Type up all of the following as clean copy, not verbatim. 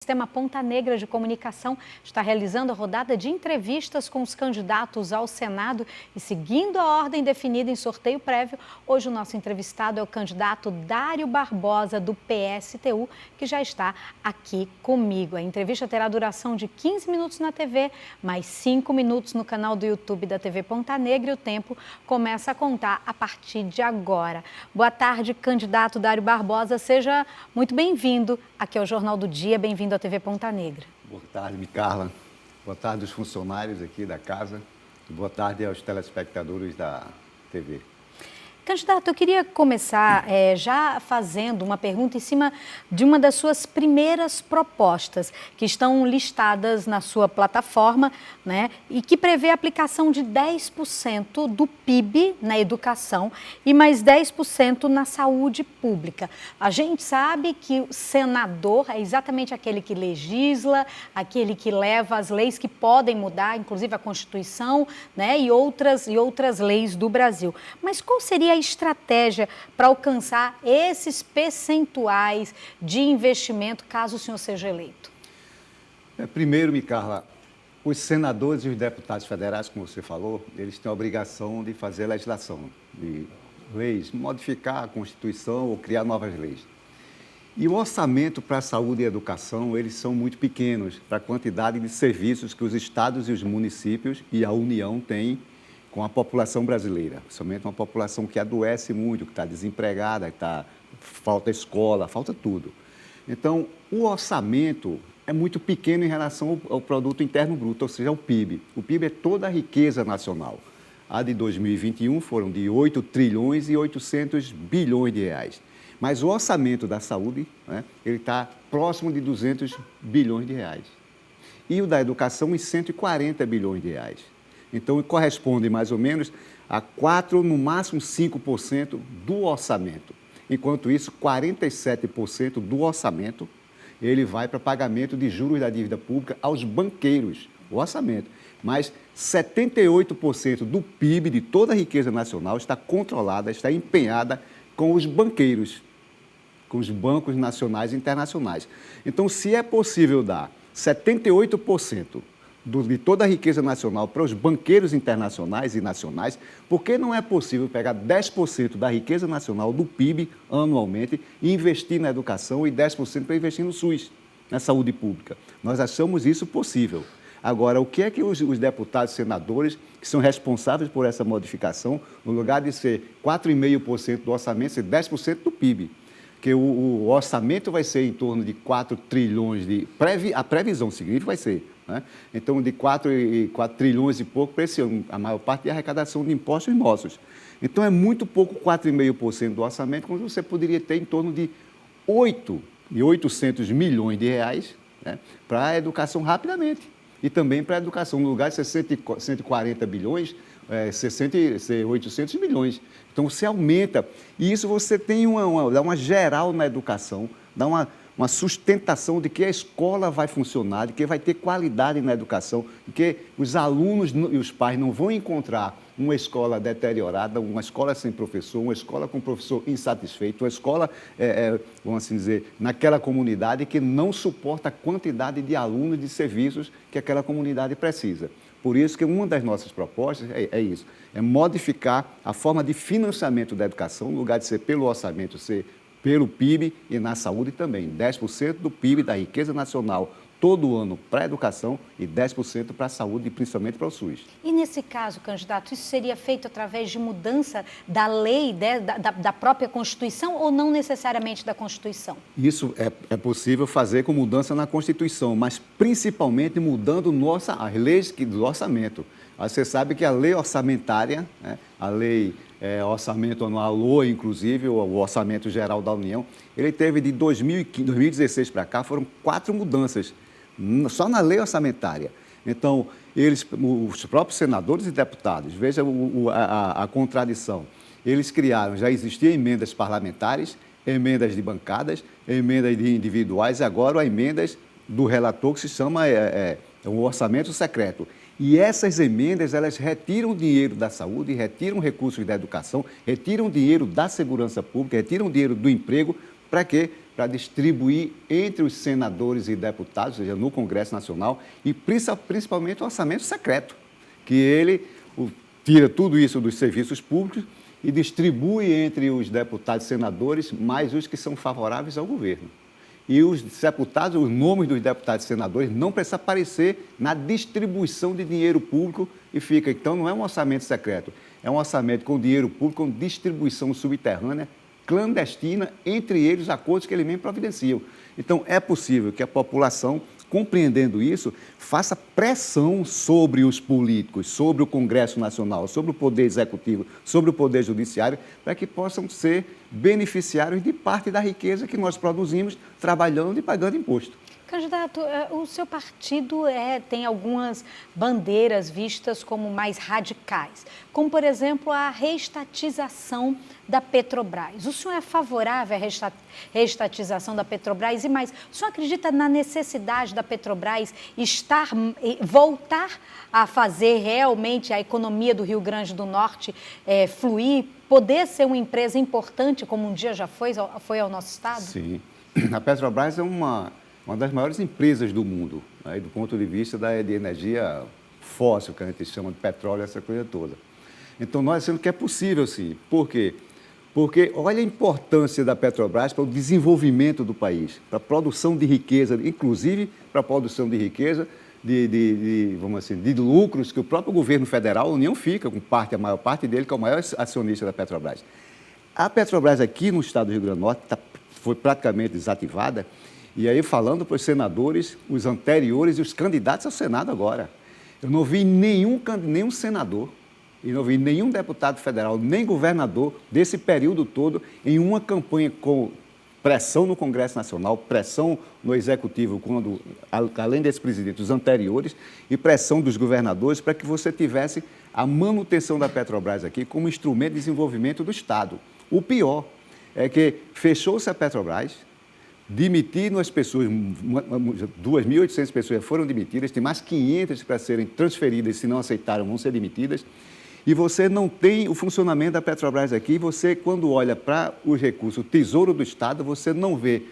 Sistema Ponta Negra de Comunicação está realizando a rodada de entrevistas com os candidatos ao Senado e seguindo a ordem definida em sorteio prévio. Hoje o nosso entrevistado é o candidato Dário Barbosa, do PSTU, que já está aqui comigo. A entrevista terá duração de 15 minutos na TV, mais 5 minutos no canal do YouTube da TV Ponta Negra, e o tempo começa a contar a partir de agora. Boa tarde, candidato Dário Barbosa, seja muito bem-vindo aqui ao Jornal do Dia, bem-vindo à TV Ponta Negra. Boa tarde, Micarla. Boa tarde aos funcionários aqui da casa. Boa tarde aos telespectadores da TV. Candidato, eu queria começar já fazendo uma pergunta em cima de uma das suas primeiras propostas, que estão listadas na sua plataforma, né, e que prevê a aplicação de 10% do PIB na educação e mais 10% na saúde pública. A gente sabe que o senador é exatamente aquele que legisla, aquele que leva as leis que podem mudar, inclusive a Constituição, né, e outras leis do Brasil. Mas qual seria a estratégia para alcançar esses percentuais de investimento caso o senhor seja eleito? Primeiro, Micarla, os senadores e os deputados federais, como você falou, eles têm a obrigação de fazer legislação, de leis, modificar a Constituição ou criar novas leis. E o orçamento para a saúde e a educação, eles são muito pequenos para a quantidade de serviços que os estados e os municípios e a União têm com a população brasileira, principalmente uma população que adoece muito, que está desempregada, falta escola, falta tudo. Então, o orçamento é muito pequeno em relação ao produto interno bruto, ou seja, ao PIB. O PIB é toda a riqueza nacional. A de 2021 foram de 8 trilhões e 800 bilhões de reais. Mas o orçamento da saúde, né, ele está próximo de 200 bilhões de reais. E o da educação em 140 bilhões de reais. Então, corresponde mais ou menos a 4%, no máximo 5% do orçamento. Enquanto isso, 47% do orçamento, ele vai para pagamento de juros da dívida pública aos banqueiros, o orçamento. Mas 78% do PIB, de toda a riqueza nacional, está controlada, está empenhada com os banqueiros, com os bancos nacionais e internacionais. Então, se é possível dar 78% de toda a riqueza nacional para os banqueiros internacionais e nacionais, por que não é possível pegar 10% da riqueza nacional do PIB anualmente e investir na educação e 10% para investir no SUS, na saúde pública? Nós achamos isso possível. Agora, o que é que os deputados e senadores, que são responsáveis por essa modificação, no lugar de ser 4,5% do orçamento, ser 10% do PIB? Porque o orçamento vai ser em torno de 4 trilhões a previsão significa vai ser, né? Então, de 4 trilhões e pouco para esse ano, a maior parte de arrecadação de impostos nossos. Então, é muito pouco 4,5% do orçamento, quando você poderia ter em torno de 800 milhões de reais, né, para a educação rapidamente. E também para a educação, no lugar de ser 140 bilhões, ser 800 milhões. Então, você aumenta. E isso você tem dá uma geral na educação, dá uma sustentação de que a escola vai funcionar, de que vai ter qualidade na educação, de que os alunos e os pais não vão encontrar uma escola deteriorada, uma escola sem professor, uma escola com professor insatisfeito, uma escola, vamos assim dizer, naquela comunidade que não suporta a quantidade de alunos e de serviços que aquela comunidade precisa. Por isso que uma das nossas propostas é isso, é modificar a forma de financiamento da educação, no lugar de ser pelo orçamento, ser pelo PIB e na saúde também. 10% do PIB da riqueza nacional todo ano para a educação e 10% para a saúde e principalmente para o SUS. E nesse caso, candidato, isso seria feito através de mudança da lei, da própria Constituição ou não necessariamente da Constituição? Isso é possível fazer com mudança na Constituição, mas principalmente mudando as leis do orçamento. Você sabe que a lei orçamentária, né, a lei orçamento anual, LOA, inclusive, o Orçamento Geral da União, ele teve de 2016 para cá, foram 4 mudanças, só na lei orçamentária. Então, os próprios senadores e deputados, veja a contradição, eles criaram, já existiam emendas parlamentares, emendas de bancadas, emendas de individuais e agora emendas do relator que se chama o orçamento secreto. E essas emendas, elas retiram dinheiro da saúde, retiram recursos da educação, retiram dinheiro da segurança pública, retiram dinheiro do emprego, para quê? para distribuir entre os senadores e deputados, ou seja, no Congresso Nacional, e principalmente o orçamento secreto, que ele tira tudo isso dos serviços públicos e distribui entre os deputados e senadores, mais os que são favoráveis ao governo. E os deputados, os nomes dos deputados e senadores não precisam aparecer na distribuição de dinheiro público e fica. Então, não é um orçamento secreto, é um orçamento com dinheiro público, com distribuição subterrânea, clandestina, entre eles os acordos que eles mesmos providenciam. Então, é possível que a população, compreendendo isso, faça pressão sobre os políticos, sobre o Congresso Nacional, sobre o Poder Executivo, sobre o Poder Judiciário, para que possam ser beneficiários de parte da riqueza que nós produzimos trabalhando e pagando imposto. Candidato, o seu partido tem algumas bandeiras vistas como mais radicais, como, por exemplo, a reestatização da Petrobras. O senhor é favorável à reestatização da Petrobras? E mais, o senhor acredita na necessidade da Petrobras voltar a fazer realmente a economia do Rio Grande do Norte fluir, poder ser uma empresa importante, como um dia já foi ao nosso estado? Sim. A Petrobras é uma das maiores empresas do mundo, aí, do ponto de vista de energia fóssil, que a gente chama de petróleo, essa coisa toda. Então, nós achamos que é possível, sim. Por quê? Porque olha a importância da Petrobras para o desenvolvimento do país, para a produção de riqueza, inclusive para a produção de riqueza, vamos assim, de lucros que o próprio governo federal, a União, fica com a maior parte dele, que é o maior acionista da Petrobras. A Petrobras aqui no estado do Rio Grande do Norte foi praticamente desativada. E aí, falando para os senadores, os anteriores e os candidatos ao Senado agora, eu não vi nenhum senador e não vi nenhum deputado federal, nem governador desse período todo em uma campanha com pressão no Congresso Nacional, pressão no Executivo, além desses presidentes, os anteriores, e pressão dos governadores para que você tivesse a manutenção da Petrobras aqui como instrumento de desenvolvimento do Estado. O pior é que fechou-se a Petrobras, demitiram as pessoas, 2.800 pessoas foram demitidas, tem mais 500 para serem transferidas, se não aceitaram, vão ser demitidas. E você não tem o funcionamento da Petrobras aqui, você, quando olha para os recursos, o Tesouro do Estado, você não vê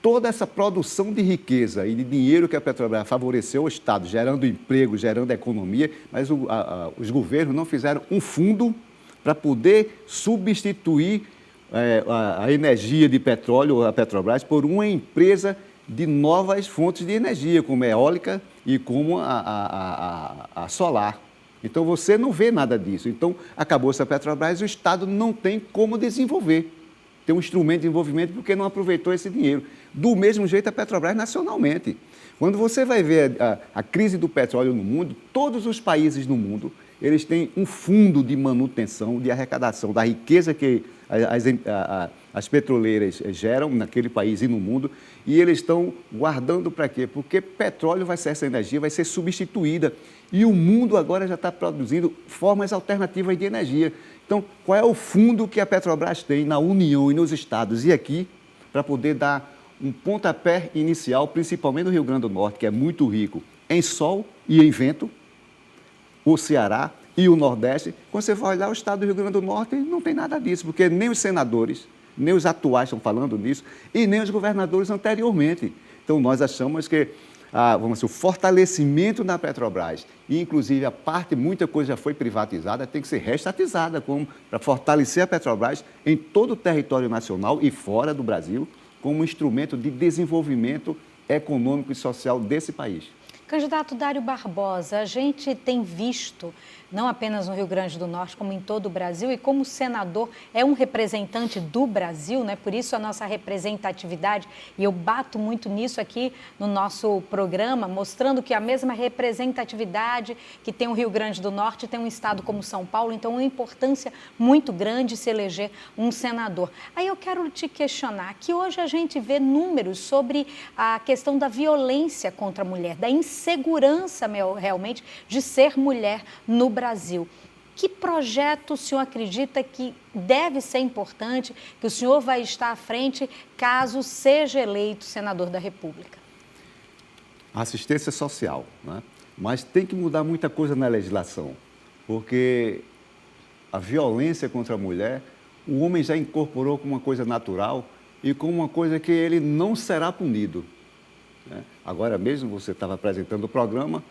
toda essa produção de riqueza e de dinheiro que a Petrobras favoreceu ao Estado, gerando emprego, gerando economia, mas os governos não fizeram um fundo para poder substituir a energia de petróleo, a Petrobras, por uma empresa de novas fontes de energia, como a eólica e como a solar. Então, você não vê nada disso. Então, acabou-se a Petrobras e o Estado não tem como desenvolver. Tem um instrumento de desenvolvimento porque não aproveitou esse dinheiro. Do mesmo jeito, a Petrobras nacionalmente. Quando você vai ver a crise do petróleo no mundo, todos os países no mundo, eles têm um fundo de manutenção, de arrecadação da riqueza que as petroleiras geram naquele país e no mundo, e eles estão guardando para quê? Porque petróleo essa energia vai ser substituída, e o mundo agora já está produzindo formas alternativas de energia. Então, qual é o fundo que a Petrobras tem na União e nos estados e aqui, para poder dar um pontapé inicial, principalmente no Rio Grande do Norte, que é muito rico em sol e em vento, o Ceará e o Nordeste? Quando você vai olhar o estado do Rio Grande do Norte, não tem nada disso, porque nem os senadores, nem os atuais estão falando nisso, e nem os governadores anteriormente. Então, nós achamos que o fortalecimento da Petrobras, e inclusive muita coisa já foi privatizada, tem que ser reestatizada para fortalecer a Petrobras em todo o território nacional e fora do Brasil, como instrumento de desenvolvimento econômico e social desse país. Candidato Dário Barbosa, a gente tem visto, não apenas no Rio Grande do Norte, como em todo o Brasil, e como senador é um representante do Brasil, né? Por isso a nossa representatividade, e eu bato muito nisso aqui no nosso programa, mostrando que a mesma representatividade que tem o Rio Grande do Norte tem um estado como São Paulo, então é uma importância muito grande se eleger um senador. Aí eu quero te questionar, que hoje a gente vê números sobre a questão da violência contra a mulher, da insegurança realmente de ser mulher no Brasil. Que projeto o senhor acredita que deve ser importante, que o senhor vai estar à frente caso seja eleito senador da República? Assistência social, né? Mas tem que mudar muita coisa na legislação, porque a violência contra a mulher, o homem já incorporou como uma coisa natural e como uma coisa que ele não será punido, né? Agora mesmo, você estava apresentando o programa,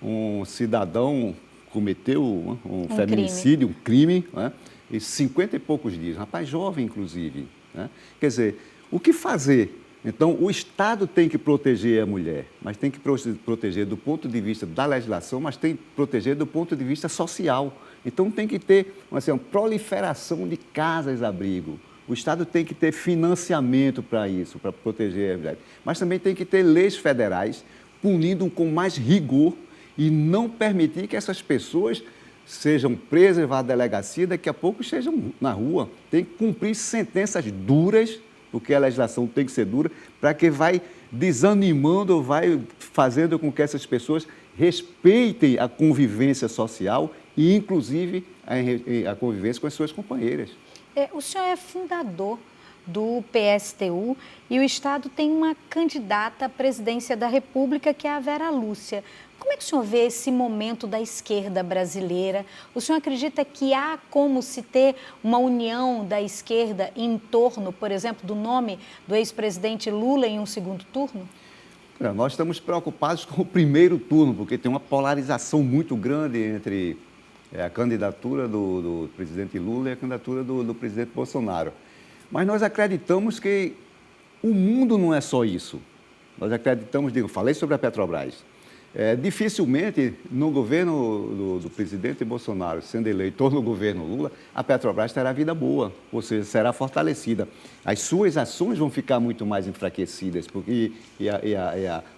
um cidadão cometeu um feminicídio, um crime, né? E 50 e poucos dias, um rapaz jovem, inclusive, né? Quer dizer, o que fazer? Então, o Estado tem que proteger a mulher, mas tem que proteger do ponto de vista da legislação, mas tem que proteger do ponto de vista social. Então, tem que ter assim, uma proliferação de casas-abrigo. O Estado tem que ter financiamento para isso, para proteger a mulher. Mas também tem que ter leis federais punindo com mais rigor e não permitir que essas pessoas sejam presas, vá à delegacia, daqui a pouco estejam na rua. Tem que cumprir sentenças duras, porque a legislação tem que ser dura, para que vai desanimando, vai fazendo com que essas pessoas respeitem a convivência social e, inclusive, a convivência com as suas companheiras. O senhor é fundador do PSTU e o Estado tem uma candidata à presidência da República, que é a Vera Lúcia. Como é que o senhor vê esse momento da esquerda brasileira? O senhor acredita que há como se ter uma união da esquerda em torno, por exemplo, do nome do ex-presidente Lula em um segundo turno? Nós estamos preocupados com o primeiro turno, porque tem uma polarização muito grande entre a candidatura do presidente Lula e a candidatura do presidente Bolsonaro. Mas nós acreditamos que o mundo não é só isso. Nós acreditamos, falei sobre a Petrobras. Dificilmente, no governo do presidente Bolsonaro, sendo eleito, ou no governo Lula, a Petrobras terá vida boa, ou seja, será fortalecida. As suas ações vão ficar muito mais enfraquecidas, porque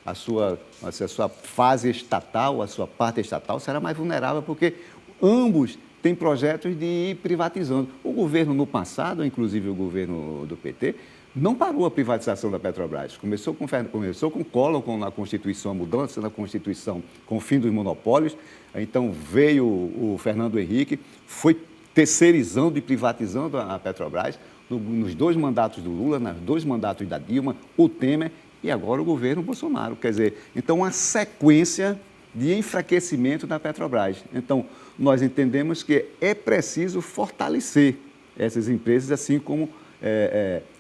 a sua fase estatal, a sua parte estatal, será mais vulnerável, porque ambos têm projetos de ir privatizando. O governo no passado, inclusive o governo do PT, não parou a privatização da Petrobras. Começou com Collor, com a Constituição, a mudança na Constituição, com o fim dos monopólios. Então veio o Fernando Henrique, foi terceirizando e privatizando a Petrobras nos 2 mandatos do Lula, nos 2 mandatos da Dilma, o Temer e agora o governo Bolsonaro. Quer dizer, então uma sequência de enfraquecimento da Petrobras. Então, nós entendemos que é preciso fortalecer essas empresas, assim como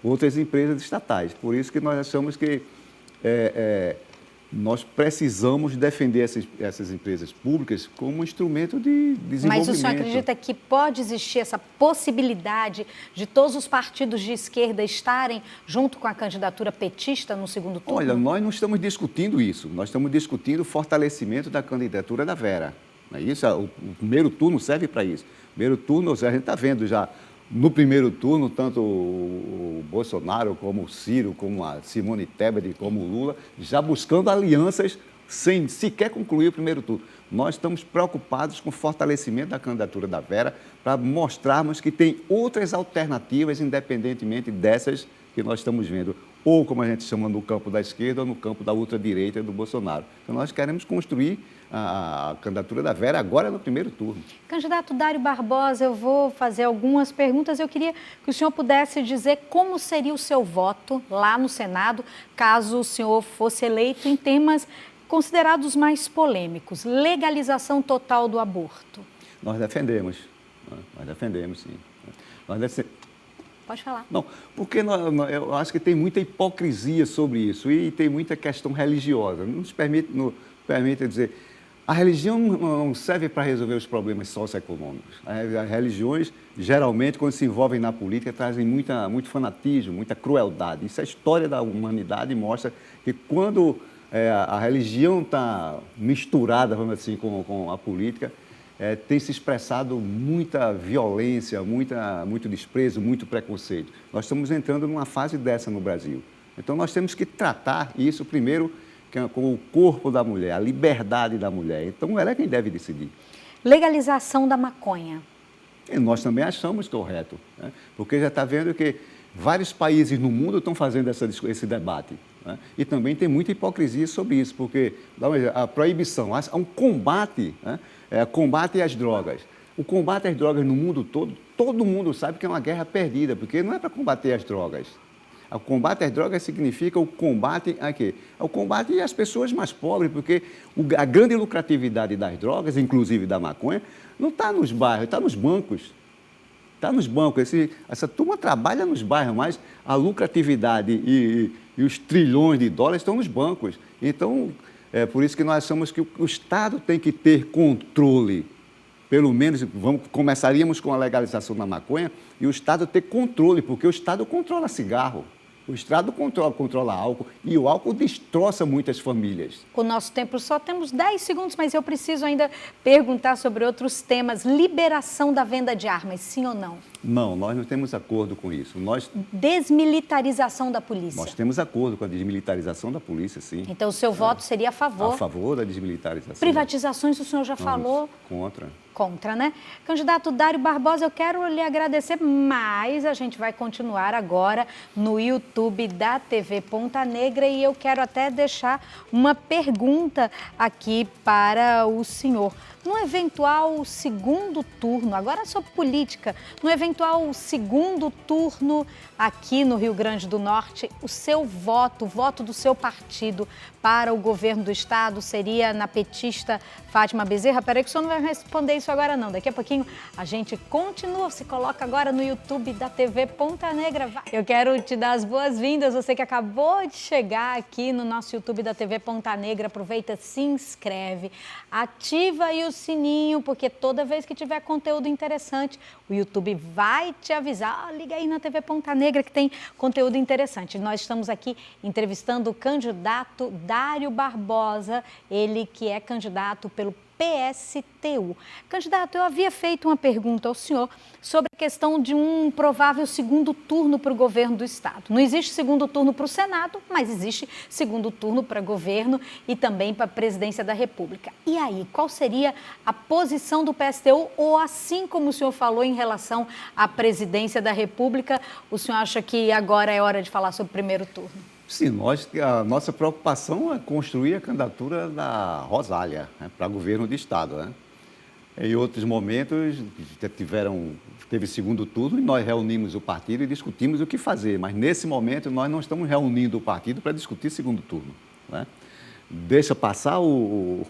outras empresas estatais. Por isso que nós achamos que nós precisamos defender essas empresas públicas como um instrumento de desenvolvimento. Mas o senhor acredita que pode existir essa possibilidade de todos os partidos de esquerda estarem junto com a candidatura petista no segundo turno? Olha, nós não estamos discutindo isso. Nós estamos discutindo o fortalecimento da candidatura da Vera. Não é isso? O primeiro turno serve para isso. Primeiro turno, a gente está vendo já no primeiro turno, tanto o Bolsonaro, como o Ciro, como a Simone Tebet, como o Lula, já buscando alianças sem sequer concluir o primeiro turno. Nós estamos preocupados com o fortalecimento da candidatura da Vera para mostrarmos que tem outras alternativas, independentemente dessas que nós estamos vendo, ou como a gente chama no campo da esquerda ou no campo da ultradireita do Bolsonaro. Então, nós queremos construir a candidatura da Vera agora no primeiro turno. Candidato Dário Barbosa, eu vou fazer algumas perguntas. Eu queria que o senhor pudesse dizer como seria o seu voto lá no Senado, caso o senhor fosse eleito em temas considerados mais polêmicos. Legalização total do aborto. Nós defendemos sim. Pode falar. Não, porque eu acho que tem muita hipocrisia sobre isso e tem muita questão religiosa. Não nos permite dizer, a religião não serve para resolver os problemas socioeconômicos. As religiões, geralmente, quando se envolvem na política, trazem muito fanatismo, muita crueldade. Isso é a história da humanidade e mostra que quando a religião está misturada, vamos dizer assim, com a política, tem se expressado muita violência, muito desprezo, muito preconceito. Nós estamos entrando numa fase dessa no Brasil. Então, nós temos que tratar isso primeiro com o corpo da mulher, a liberdade da mulher. Então, ela é quem deve decidir. Legalização da maconha. E nós também achamos correto, né? Porque já está vendo que vários países no mundo estão fazendo esse debate, né? E também tem muita hipocrisia sobre isso, porque a proibição, há um combate, né? Combate às drogas. O combate às drogas no mundo todo mundo sabe que é uma guerra perdida, porque não é para combater as drogas. O combate às drogas significa o combate a quê? O combate às pessoas mais pobres, porque a grande lucratividade das drogas, inclusive da maconha, não está nos bairros, está nos bancos. está nos bancos. Essa turma trabalha nos bairros, mas a lucratividade e os trilhões de dólares estão nos bancos. Então, é por isso que nós achamos que o Estado tem que ter controle. Pelo menos, começaríamos com a legalização da maconha e o Estado ter controle, porque o Estado controla cigarro. O Estado controla álcool e o álcool destroça muitas famílias. O nosso tempo só temos 10 segundos, mas eu preciso ainda perguntar sobre outros temas. Liberação da venda de armas, sim ou não? Não, nós não temos acordo com isso. Desmilitarização da polícia. Nós temos acordo com a desmilitarização da polícia, sim. Então o seu voto seria a favor? A favor da desmilitarização. Privatizações, o senhor já falou? Contra. Contra, né? Candidato Dário Barbosa, eu quero lhe agradecer, mas a gente vai continuar agora no YouTube da TV Ponta Negra e eu quero até deixar uma pergunta aqui para o senhor. No eventual segundo turno, agora sobre política, no eventual segundo turno aqui no Rio Grande do Norte, o seu voto, o voto do seu partido para o governo do estado seria na petista Fátima Bezerra? Peraí que o senhor não vai responder isso agora não, daqui a pouquinho a gente continua, se coloca agora no YouTube da TV Ponta Negra. Vai. Eu quero te dar as boas-vindas, você que acabou de chegar aqui no nosso YouTube da TV Ponta Negra, aproveita, se inscreve, ativa aí o sininho, porque toda vez que tiver conteúdo interessante, o YouTube vai te avisar. Liga aí na TV Ponta Negra que tem conteúdo interessante. Nós estamos aqui entrevistando o candidato Dário Barbosa, ele que é candidato pelo PSTU. Candidato, eu havia feito uma pergunta ao senhor sobre a questão de um provável segundo turno para o governo do estado. Não existe segundo turno para o Senado, mas existe segundo turno para governo e também para a presidência da República. E aí, qual seria a posição do PSTU ou, assim como o senhor falou em relação à presidência da República, o senhor acha que agora é hora de falar sobre o primeiro turno? Sim, a nossa preocupação é construir a candidatura da Rosália, né, para governo de estado, né? Em outros momentos teve segundo turno e nós reunimos o partido e discutimos o que fazer, mas nesse momento nós não estamos reunindo o partido para discutir segundo turno, né? Deixa passar o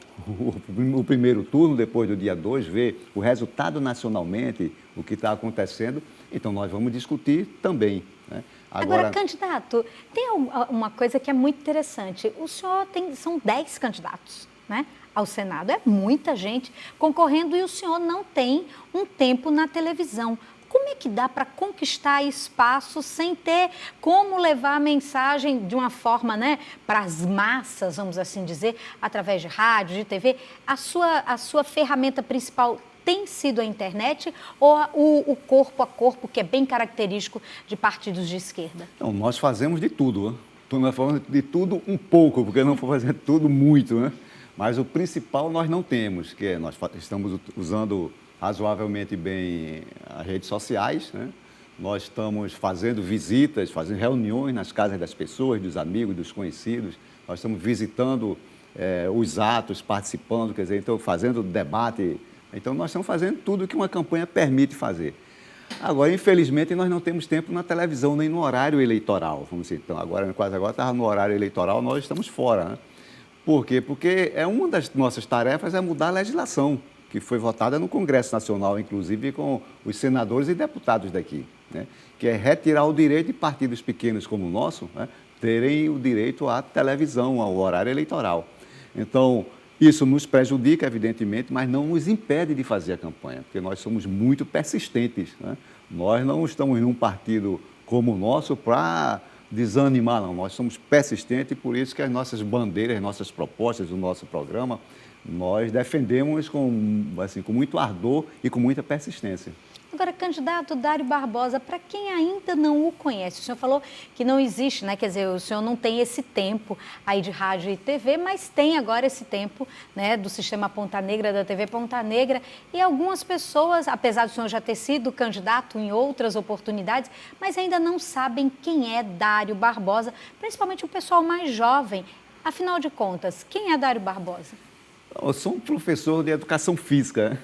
primeiro turno, depois do dia 2, ver o resultado nacionalmente, o que está acontecendo, então nós vamos discutir também, né? Agora, candidato, tem uma coisa que é muito interessante. O senhor são 10 candidatos, né, ao Senado. É muita gente concorrendo e o senhor não tem um tempo na televisão. Como é que dá para conquistar espaço sem ter como levar a mensagem de uma forma, né, para as massas, vamos assim dizer, através de rádio, de TV? A sua ferramenta principal tem sido a internet ou o corpo a corpo, que é bem característico de partidos de esquerda? Não, nós fazemos de tudo, né? Nós fazemos de tudo um pouco, porque não fazemos tudo muito, né? Mas o principal nós não temos, que é nós estamos usando razoavelmente bem as redes sociais, né? Nós estamos fazendo visitas, fazendo reuniões nas casas das pessoas, dos amigos, dos conhecidos. Nós estamos visitando os atos, participando, quer dizer, então fazendo debate. Então, nós estamos fazendo tudo que uma campanha permite fazer. Agora, infelizmente, nós não temos tempo na televisão, nem no horário eleitoral. Vamos dizer, então, quase agora estava no horário eleitoral, nós estamos fora, né? Por quê? Porque uma das nossas tarefas é mudar a legislação, que foi votada no Congresso Nacional, inclusive com os senadores e deputados daqui, né? Que é retirar o direito de partidos pequenos como o nosso, né, terem o direito à televisão, ao horário eleitoral. Então, isso nos prejudica, evidentemente, mas não nos impede de fazer a campanha, porque nós somos muito persistentes, né? Nós não estamos num partido como o nosso para desanimar, não. Nós somos persistentes e por isso que as nossas bandeiras, as nossas propostas, o nosso programa, nós defendemos com muito ardor e com muita persistência. Agora, candidato Dário Barbosa, para quem ainda não o conhece, o senhor falou que não existe, né? Quer dizer, o senhor não tem esse tempo aí de rádio e TV, mas tem agora esse tempo, né, do Sistema Ponta Negra, da TV Ponta Negra, e algumas pessoas, apesar do senhor já ter sido candidato em outras oportunidades, mas ainda não sabem quem é Dário Barbosa, principalmente o pessoal mais jovem. Afinal de contas, quem é Dário Barbosa? Eu sou um professor de educação física, né?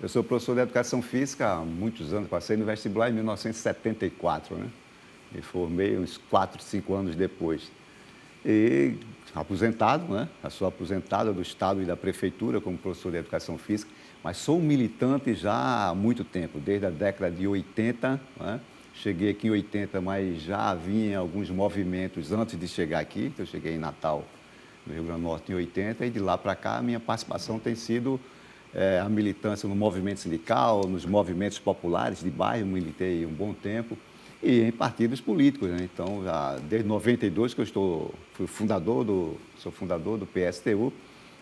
Eu sou professor de educação física há muitos anos, passei no vestibular em 1974, né? Me formei uns 4, 5 anos depois. e aposentado, né? Eu sou aposentado do Estado e da Prefeitura como professor de Educação Física, mas sou um militante já há muito tempo, desde a década de 80, né? Cheguei aqui em 80, mas já havia alguns movimentos antes de chegar aqui. Eu cheguei em Natal, no Rio Grande do Norte, em 80, e de lá para cá a minha participação tem sido a militância no movimento sindical, nos movimentos populares de bairro, militei um bom tempo, e em partidos políticos, né? Então, já desde 92 que eu sou fundador do PSTU,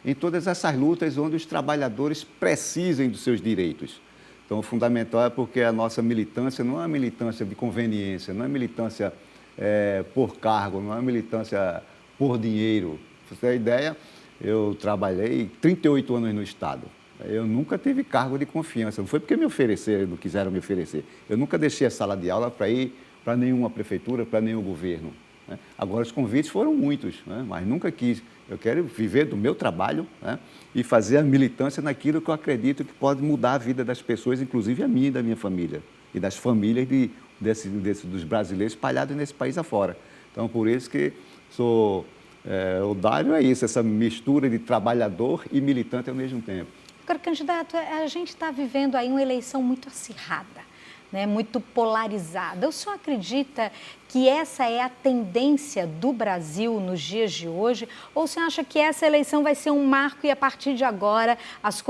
em todas essas lutas onde os trabalhadores precisem dos seus direitos. Então, o fundamental é porque a nossa militância não é uma militância de conveniência, não é militância por cargo, não é militância por dinheiro. Pra você ter ideia, eu trabalhei 38 anos no Estado. Eu nunca tive cargo de confiança, não foi porque me ofereceram, não quiseram me oferecer. Eu nunca deixei a sala de aula para ir para nenhuma prefeitura, para nenhum governo, né? Agora, os convites foram muitos, né? Mas nunca quis. Eu quero viver do meu trabalho, né? E fazer a militância naquilo que eu acredito que pode mudar a vida das pessoas, inclusive a minha e da minha família, e das famílias dos brasileiros espalhados nesse país afora. Então, por isso que o Dário é isso, essa mistura de trabalhador e militante ao mesmo tempo. Agora, candidato, a gente está vivendo aí uma eleição muito acirrada, né, muito polarizada. O senhor acredita que essa é a tendência do Brasil nos dias de hoje? Ou o senhor acha que essa eleição vai ser um marco e a partir de agora as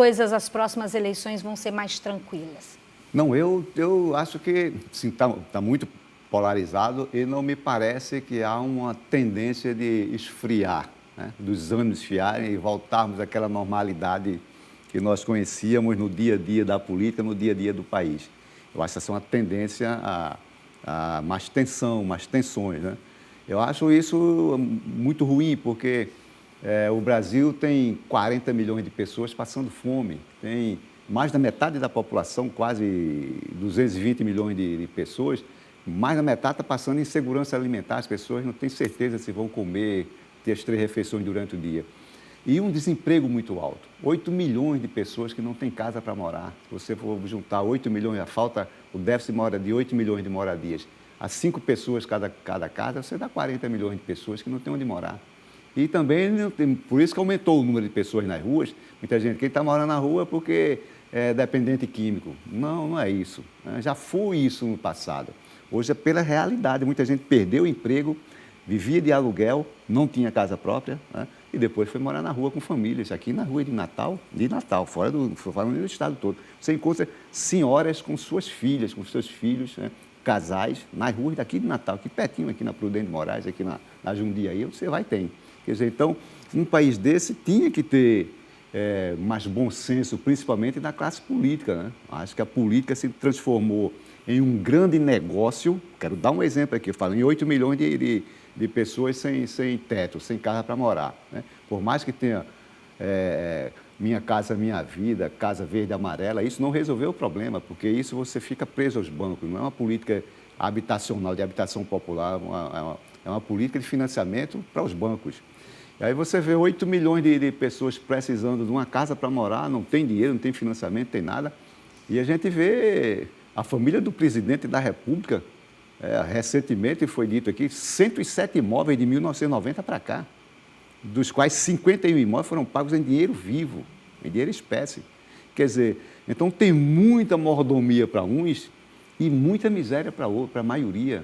próximas eleições vão ser mais tranquilas? Não, eu acho que está muito polarizado e não me parece que há uma tendência de esfriar, né, dos ânimos esfriarem e voltarmos àquela normalidade que nós conhecíamos no dia a dia da política, no dia a dia do país. Eu acho que essa é uma tendência a mais tensão, mais tensões, né? Eu acho isso muito ruim, porque o Brasil tem 40 milhões de pessoas passando fome, tem mais da metade da população, quase 220 milhões de pessoas, mais da metade está passando em insegurança alimentar, as pessoas não têm certeza se vão comer, ter as 3 refeições durante o dia. E um desemprego muito alto. 8 milhões de pessoas que não têm casa para morar. Se você for juntar 8 milhões, o déficit mora de 8 milhões de moradias, a 5 pessoas cada casa, você dá 40 milhões de pessoas que não têm onde morar. E também, por isso que aumentou o número de pessoas nas ruas. Muita gente que está morando na rua porque é dependente químico. Não, não é isso, né? Já foi isso no passado. Hoje é pela realidade. Muita gente perdeu o emprego, vivia de aluguel, não tinha casa própria, né? E depois foi morar na rua com famílias. Aqui na rua de Natal, fora do estado todo. Você encontra senhoras com suas filhas, com seus filhos, né? Casais, nas ruas daqui de Natal, aqui pertinho, aqui na Prudente de Moraes, aqui na Jundiaí, você vai ter. Quer dizer, então, um país desse tinha que ter mais bom senso, principalmente na classe política, né? Acho que a política se transformou em um grande negócio. Quero dar um exemplo aqui, eu falo em 8 milhões de pessoas sem teto, sem casa para morar, né? Por mais que tenha Minha Casa Minha Vida, Casa Verde e Amarela, isso não resolveu o problema, porque isso você fica preso aos bancos, não é uma política habitacional, de habitação popular, é uma política de financiamento para os bancos. E aí você vê 8 milhões de pessoas precisando de uma casa para morar, não tem dinheiro, não tem financiamento, não tem nada, e a gente vê a família do presidente da República. Recentemente foi dito aqui, 107 imóveis de 1990 para cá, dos quais 51 imóveis foram pagos em dinheiro vivo, em dinheiro espécie. Quer dizer, então tem muita mordomia para uns e muita miséria para outros, para a maioria.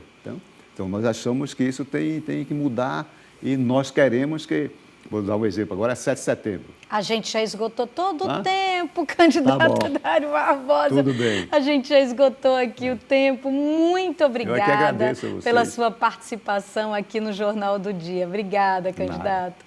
Então nós achamos que isso tem que mudar e nós queremos que... Vou dar um exemplo agora, é 7 de setembro. A gente já esgotou todo o tempo, candidato Dário Barbosa. Tudo bem. A gente já esgotou aqui o tempo. Muito obrigada Eu é que agradeço a vocês pela sua participação aqui no Jornal do Dia. Obrigada, candidato.